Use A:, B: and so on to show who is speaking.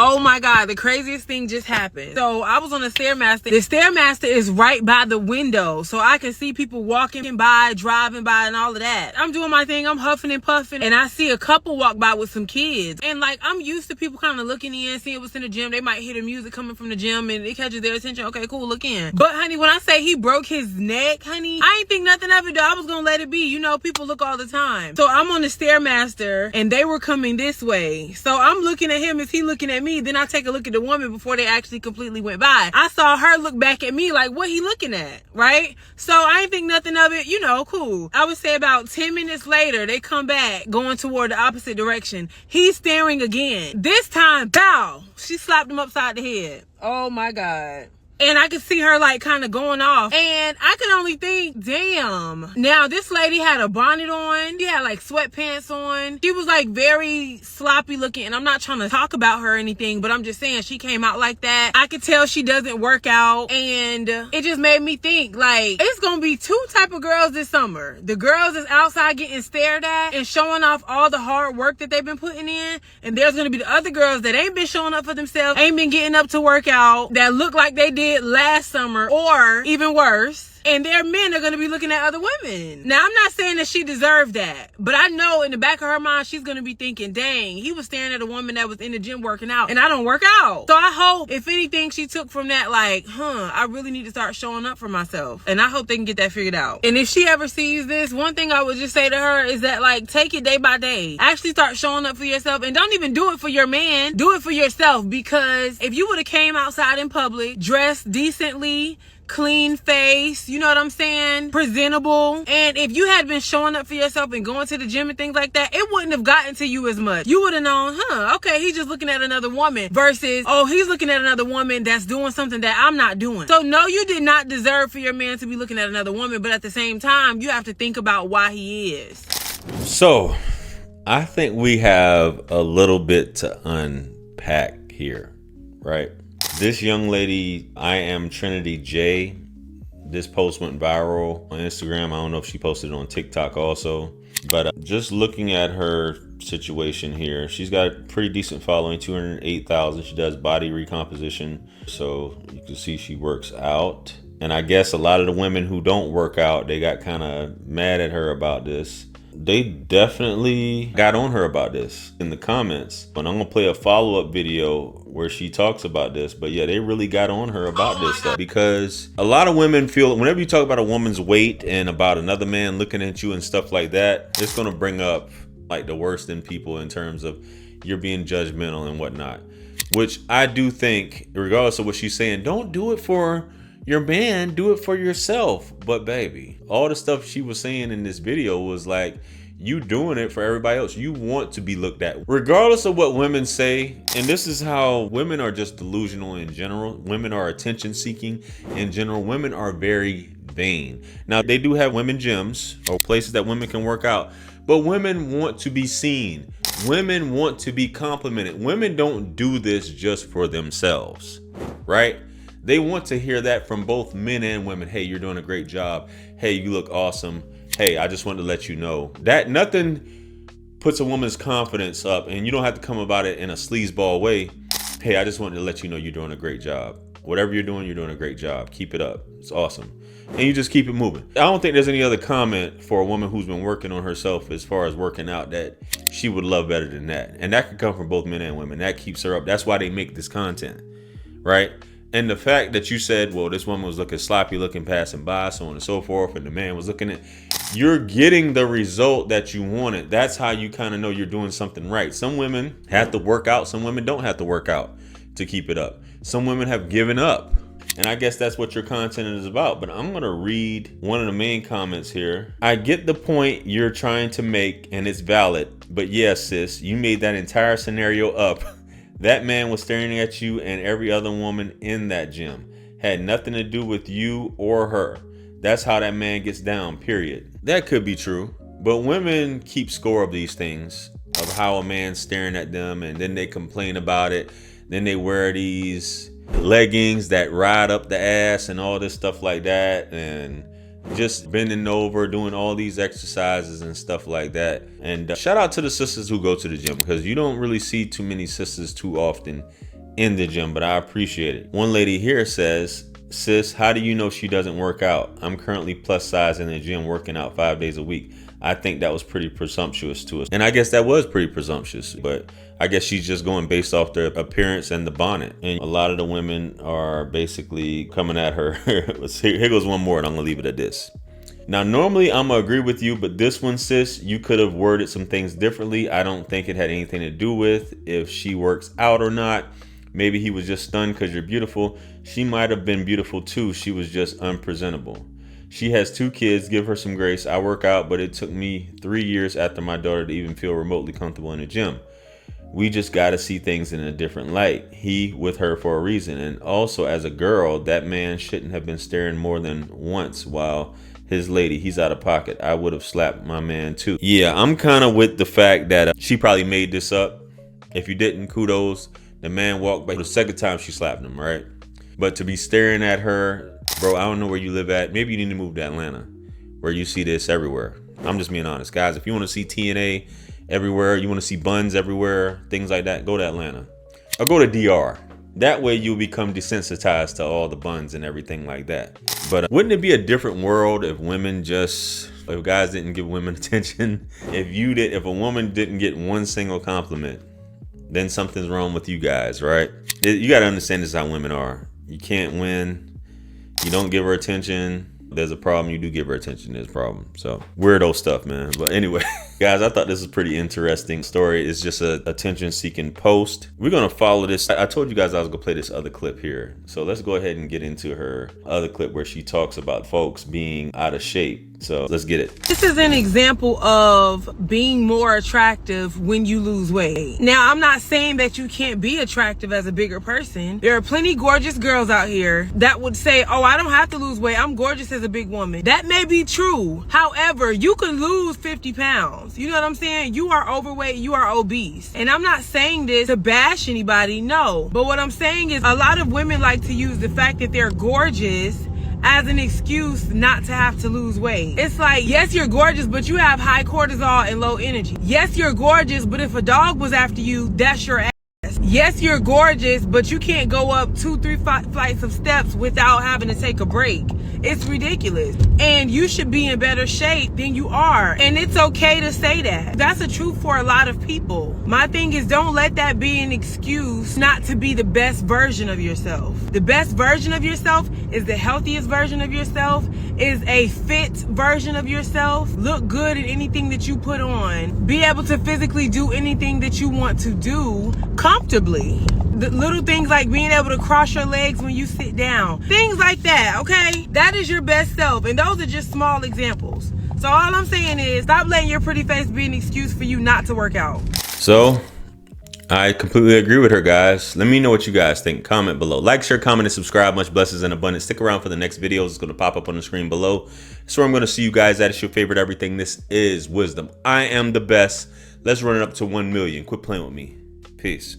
A: Oh my God, the craziest thing just happened. So I was on the Stairmaster. The Stairmaster is right by the window, so I can see people walking by, driving by, and all of that. I'm doing my thing, I'm huffing and puffing, and I see a couple walk by with some kids. And like, I'm used to people kind of looking in, seeing what's in the gym. They might hear the music coming from the gym and it catches their attention. Okay, cool, look in. But honey, when I say he broke his neck, honey, I ain't think nothing of it though. I was gonna let it be. You know, people look all the time. So I'm on the Stairmaster and they were coming this way. So I'm looking at him as he looking at me. Then I take a look at the woman before they actually completely went by. I saw her look back at me like, what he looking at, right? So I ain't think nothing of it, you know, cool. I would say about 10 minutes later, they come back going toward the opposite direction. He's staring again. This time, bow, she slapped him upside the head. Oh my God. And I could see her like kind of going off. And I could only think, damn. Now this lady had a bonnet on. She had like sweatpants on. She was like very sloppy looking. And I'm not trying to talk about her or anything, but I'm just saying she came out like that. I could tell she doesn't work out. And it just made me think like, it's gonna be two type of girls this summer. The girls that's outside getting stared at and showing off all the hard work that they've been putting in. And there's gonna be the other girls that ain't been showing up for themselves, ain't been getting up to work out, that look like they did last summer, or even worse, and their men are going to be looking at other women. Now, I'm not saying that she deserved that, but I know in the back of her mind, she's going to be thinking, dang, he was staring at a woman that was in the gym working out, and I don't work out. So I hope, if anything, she took from that, like, I really need to start showing up for myself. And I hope they can get that figured out. And if she ever sees this, one thing I would just say to her is that, like, take it day by day. Actually start showing up for yourself, and don't even do it for your man. Do it for yourself, because if you would have came outside in public, dressed decently, clean face, you know what I'm saying, presentable, and if you had been showing up for yourself and going to the gym and things like that, it wouldn't have gotten to you as much. You would have known, okay, he's just looking at another woman, versus, oh, he's looking at another woman that's doing something that I'm not doing. So no, you did not deserve for your man to be looking at another woman, but at the same time, you have to think about why he is.
B: So I think we have a little bit to unpack here, right? This young lady, I am Trinity J. This post went viral on Instagram. I don't know if she posted it on TikTok also. But just looking at her situation here, she's got a pretty decent following, 208,000. She does body recomposition. So you can see she works out. And I guess a lot of the women who don't work out, they got kind of mad at her about this. They definitely got on her about this in the comments. And I'm gonna play a follow-up video where she talks about this. But yeah, they really got on her about this stuff, because a lot of women feel whenever you talk about a woman's weight and about another man looking at you and stuff like that, it's gonna bring up like the worst in people in terms of you're being judgmental and whatnot. Which I do think, regardless of what she's saying, don't do it for your man, do it for yourself. But baby, all the stuff she was saying in this video was like, you doing it for everybody else. You want to be looked at, regardless of what women say. And this is how women are just delusional in general. Women are attention seeking in general. Women are very vain. Now, they do have women gyms or places that women can work out, but women want to be seen. Women want to be complimented. Women don't do this just for themselves, right? They want to hear that from both men and women. Hey, you're doing a great job. Hey, you look awesome. Hey, I just wanted to let you know that nothing puts a woman's confidence up, and you don't have to come about it in a sleazeball way. Hey, I just wanted to let you know you're doing a great job. Whatever you're doing a great job. Keep it up. It's awesome. And you just keep it moving. I don't think there's any other comment for a woman who's been working on herself as far as working out that she would love better than that. And that could come from both men and women. That keeps her up. That's why they make this content, right? And the fact that you said, well, this woman was looking sloppy, looking passing by, so on and so forth, and the man was looking at, you're getting the result that you wanted. That's how you kind of know you're doing something right. Some women have to work out. Some women don't have to work out to keep it up. Some women have given up. And I guess that's what your content is about. But I'm going to read one of the main comments here. I get the point you're trying to make, and it's valid. But yes, sis, you made that entire scenario up. That man was staring at you and every other woman in that gym. Had nothing to do with you or her. That's how that man gets down, period. That could be true. But women keep score of these things, of how a man's staring at them, and then they complain about it. Then they wear these leggings that ride up the ass and all this stuff like that. And just bending over, doing all these exercises and stuff like that. And shout out to the sisters who go to the gym, because you don't really see too many sisters too often in the gym, but I appreciate it. One lady here says, sis, how do you know she doesn't work out? I'm currently plus size in the gym working out 5 days a week. I think that was pretty presumptuous to us. And I guess that was pretty presumptuous, but I guess she's just going based off their appearance and the bonnet. And a lot of the women are basically coming at her. Here goes one more, and I'm gonna leave it at this. Now, normally I'm gonna agree with you, but this one, sis, you could have worded some things differently. I don't think it had anything to do with if she works out or not. Maybe he was just stunned because you're beautiful. She might have been beautiful too. She was just unpresentable. She has 2 kids, give her some grace. I work out, but it took me 3 years after my daughter to even feel remotely comfortable in the gym. We just got to see things in a different light. He with her for a reason. And also, as a girl, that man shouldn't have been staring more than once while his lady, he's out of pocket. I would have slapped my man too. Yeah, I'm kind of with the fact that she probably made this up. If you didn't, kudos. The man walked by the second time she slapped him, right? But to be staring at her, bro, I don't know where you live at. Maybe you need to move to Atlanta, where you see this everywhere. I'm just being honest. Guys, if you want to see TNA everywhere, you want to see buns everywhere, things like that, go to Atlanta. Or go to DR. That way you'll become desensitized to all the buns and everything like that. But wouldn't it be a different world if if guys didn't give women attention? If a woman didn't get one single compliment, then something's wrong with you guys, right? You got to understand this is how women are. You can't win. You don't give her attention. There's a problem. You do give her attention. There's a problem. So weirdo stuff, man. But anyway, guys, I thought this was a pretty interesting story. It's just a attention-seeking post. We're going to follow this. I told you guys I was going to play this other clip here. So let's go ahead and get into her other clip where she talks about folks being out of shape. So let's get it.
A: This is an example of being more attractive when you lose weight. Now, I'm not saying that you can't be attractive as a bigger person. There are plenty gorgeous girls out here that would say, oh, I don't have to lose weight. I'm gorgeous as a big woman. That may be true. However, you can lose 50 pounds. You know what I'm saying? You are overweight. You are obese. And I'm not saying this to bash anybody. No. But what I'm saying is a lot of women like to use the fact that they're gorgeous as an excuse not to have to lose weight. It's like, yes, you're gorgeous, but you have high cortisol and low energy. Yes, you're gorgeous, but if a dog was after you, that's your ass. Yes, you're gorgeous, but you can't go up 2-3 flights of steps without having to take a break. It's ridiculous. And you should be in better shape than you are. And it's okay to say that. That's the truth for a lot of people. My thing is, don't let that be an excuse not to be the best version of yourself. The best version of yourself is the healthiest version of yourself, is a fit version of yourself. Look good in anything that you put on. Be able to physically do anything that you want to do comfortably. The little things like being able to cross your legs when you sit down. Things like that, okay? That is your best self. And those are just small examples. So all I'm saying is, stop letting your pretty face be an excuse for you not to work out.
B: So I completely agree with her, guys. Let me know what you guys think. Comment below. Like, share, comment, and subscribe. Much blessings and abundance. Stick around for the next videos. It's going to pop up on the screen below. That's where I'm going to see you guys at. It's your favorite everything. This is Wisdom. I am the best. Let's run it up to 1 million. Quit playing with me. Peace.